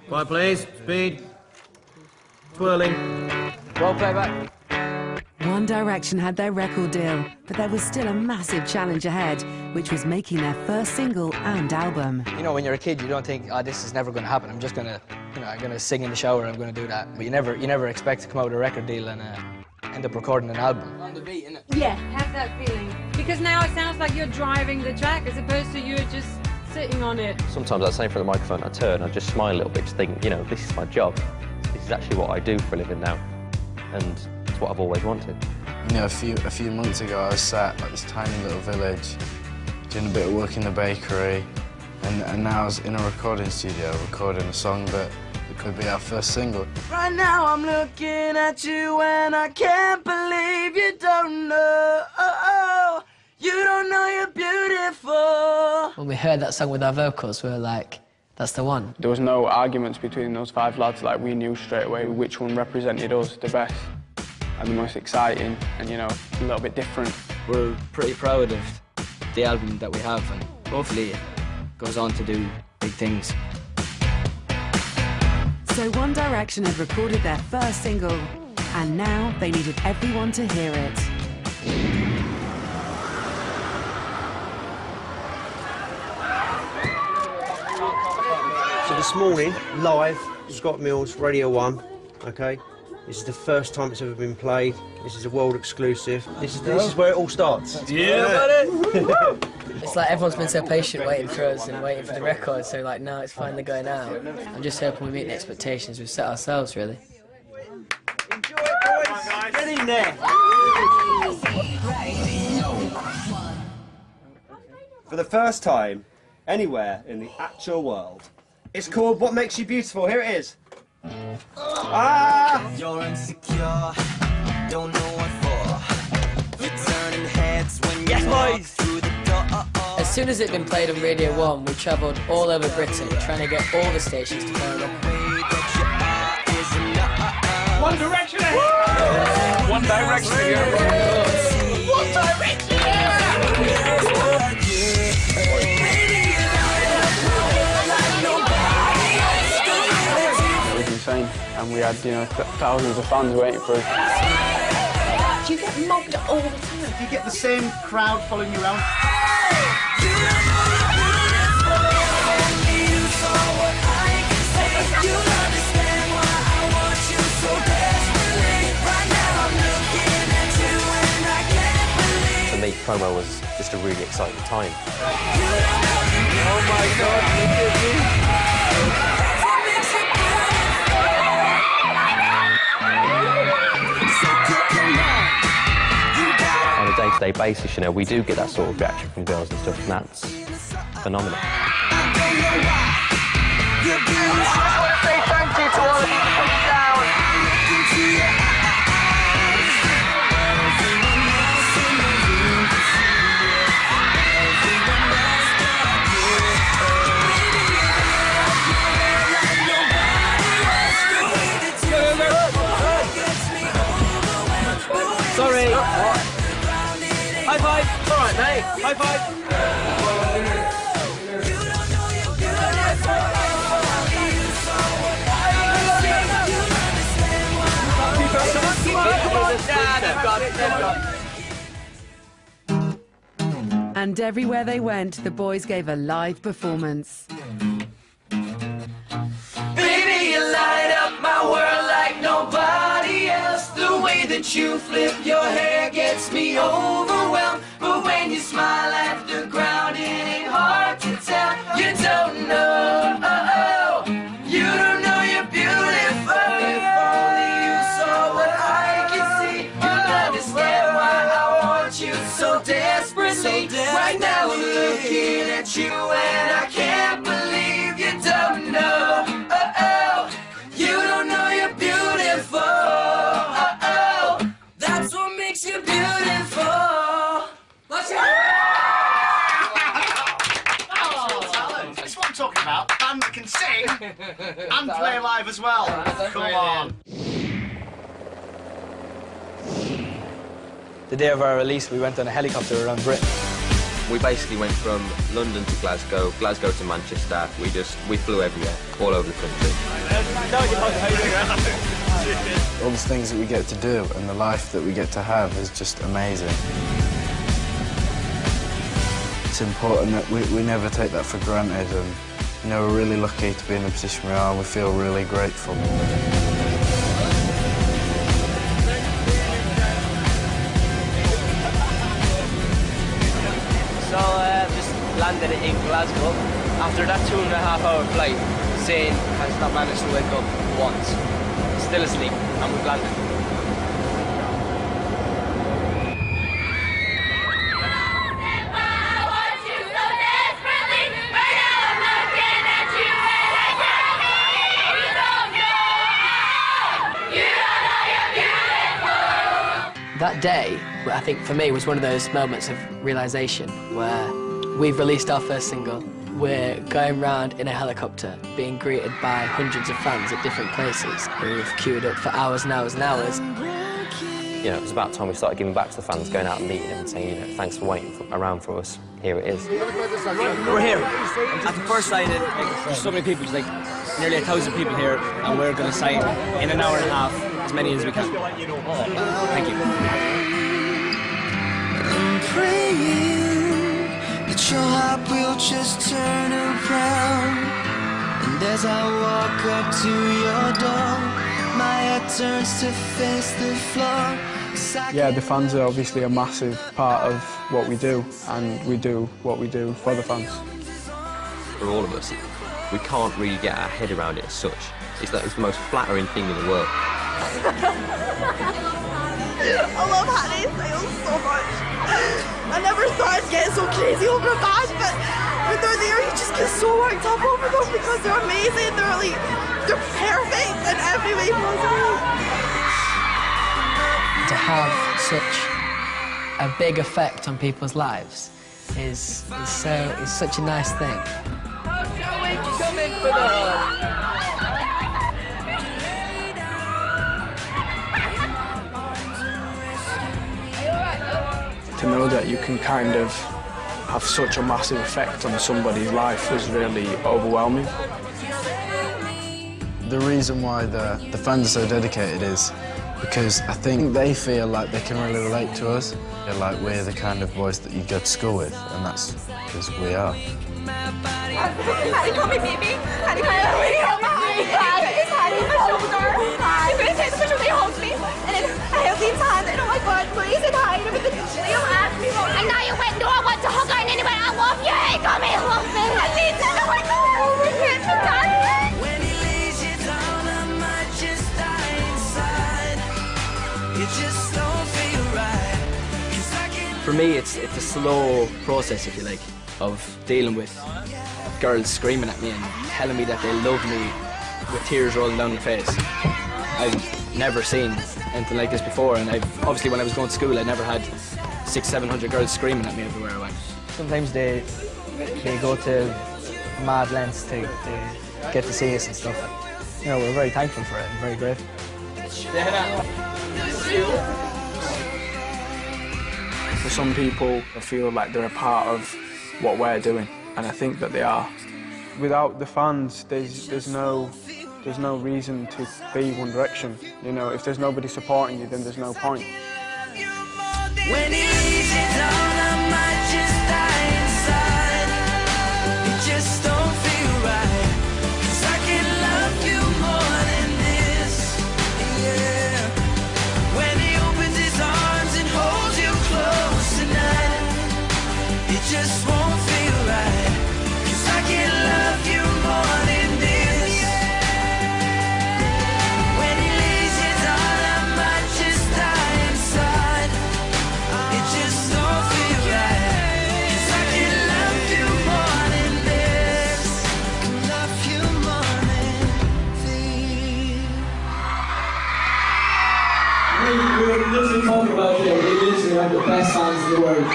Quiet, please. Speed. Twirling. Roll playback. One Direction had their record deal, but there was still a massive challenge ahead, which was making their first single and album. You know, when you're a kid, you don't think, oh, this is never going to happen. I'm just going to, you know, I'm going to sing in the shower, I'm going to do that. But you never expect to come out with a record deal and end up recording an album. On the beat, innit? Yeah, have that feeling. Because now it sounds like you're driving the track as opposed to you just sitting on it. Sometimes I say in front of the microphone, I turn, I just smile a little bit, just think, you know, this is my job. This is actually what I do for a living now. And it's what I've always wanted. You know, a few months ago, I was sat at this tiny little village, doing a bit of work in the bakery, and now I was in a recording studio, recording a song that could be our first single. Right now I'm looking at you and I can't believe you don't know. You don't know you're beautiful. When we heard that song with our vocals, we were like, that's the one. There was no arguments between those 5 lads. Like, we knew straight away which one represented us the best and the most exciting and, you know, a little bit different. We're pretty proud of the album that we have, and hopefully it goes on to do big things. So One Direction had recorded their first single, and now they needed everyone to hear it. So this morning, live, Scott Mills, Radio 1, okay? This is the first time it's ever been played. This is a world exclusive. This is where it all starts. Yeah, buddy! It's like everyone's been so patient waiting for us and waiting for the record, so like now it's finally going out. I'm just hoping we meet the expectations we've set ourselves, really. Enjoy it, boys! Get in there! For the first time, anywhere in the actual world. It's called What Makes You Beautiful. Here it is. Ah! You're insecure, don't know what for. You're turning heads when you walk through the door. As soon as it'd been played on Radio 1, we travelled all over Britain trying to get all the stations to play it. One Direction ahead! One Direction again! One Direction! It was insane, and we had, you know, thousands of fans waiting for us. Do you get mobbed all the time? Do you get the same crowd following you around? For me, promo was just a really exciting time. Oh my God, look at me! On a day-to-day basis, you know, we do get that sort of reaction from girls and stuff, and that's phenomenal. Sorry! High five! It's all right, mate. High five! And everywhere they went, the boys gave a live performance. Baby, you light up my world like nobody else. The way that you flip your hair gets me overwhelmed. But when you smile at the ground, it ain't hard to tell. You don't know, you don't know you're beautiful. If only you saw what I can see, you'll understand why I want you so desperately. Right now I'm looking at you and I can't believe you don't know. You don't know you're beautiful. That's what makes you beautiful. Let's go. That's what I'm talking about. Band that can sing and play live as well. Come on. The day of our release, we went on a helicopter around Britain. We basically went from London to Glasgow, Glasgow to Manchester. We flew everywhere, all over the country. All the things that we get to do and the life that we get to have is just amazing. It's important that we never take that for granted, and you know, we're really lucky to be in the position we are, and we feel really grateful. So just landed in Glasgow. After that 2.5-hour flight, Zane has not managed to wake up once. Still asleep, and we've landed. That day, I think for me, was one of those moments of realisation where we've released our first single, we're going round in a helicopter, being greeted by hundreds of fans at different places who've queued up for hours and hours and hours. You know, it was about time we started giving back to the fans, going out and meeting them and saying, you know, thanks for waiting around for us. Here it is. We're here at the first signing. There's so many people, there's like nearly 1,000 people here, and we're going to sign in an hour and a half as many as we can. Thank you. I'm praying that your heart will just turn around, and as I walk up to your door, my head turns to face the floor. Yeah, the fans are obviously a massive part of what we do, and we do what we do for the fans. For all of us, we can't really get our head around it as such. It's the most flattering thing in the world. I love Hannah's sales so much. I never thought I'd get so crazy over a band, but when they're there, you just get so worked up over them because they're amazing. They're perfect in every way possible. To have such a big effect on people's lives is such a nice thing. Can't wait to come in for the To know that you can kind of have such a massive effect on somebody's life was really overwhelming. The reason why the fans are so dedicated is because I think they feel like they can really relate to us. They're like we're the kind of boys that you go to school with, and that's because we are. Hattie, call me baby. Hattie, call me Hattie. It's Hattie, my shoulder. Hi. When I take the picture, they hold me. And then I have these hands, and oh my God, please, and hi. And they don't ask me. And now you went, no, I want to hug her, and anyway, I love you. Hey, come here, love me. I need to. Oh my God, we can't be done. When he lays you down, I might just die inside. You just don't feel right. For me, it's a slow process, if you like, of dealing with girls screaming at me and telling me that they love me with tears rolling down their face. I've never seen anything like this before, and obviously when I was going to school, I never had 600-700 girls screaming at me everywhere I went. Sometimes they go to mad lengths to get to see us and stuff. You know, we're very thankful for it and very grateful. For some people, they feel like they're a part of what we're doing, and I think that they are. Without the fans, there's no reason to be One Direction. You know, if there's nobody supporting you, then there's no point. When he lays you down, I might just die inside. It just don't feel right. 'Cause I can love you more than this. Yeah. When he opens his arms and holds you close tonight, it just won't feel right. 'Cause I can love you more than this. When he lays you down, I might just die inside. It just don't feel right. 'Cause I can love you more than this. I can love you more than this. We literally talk about it. We literally have the best fans in the world.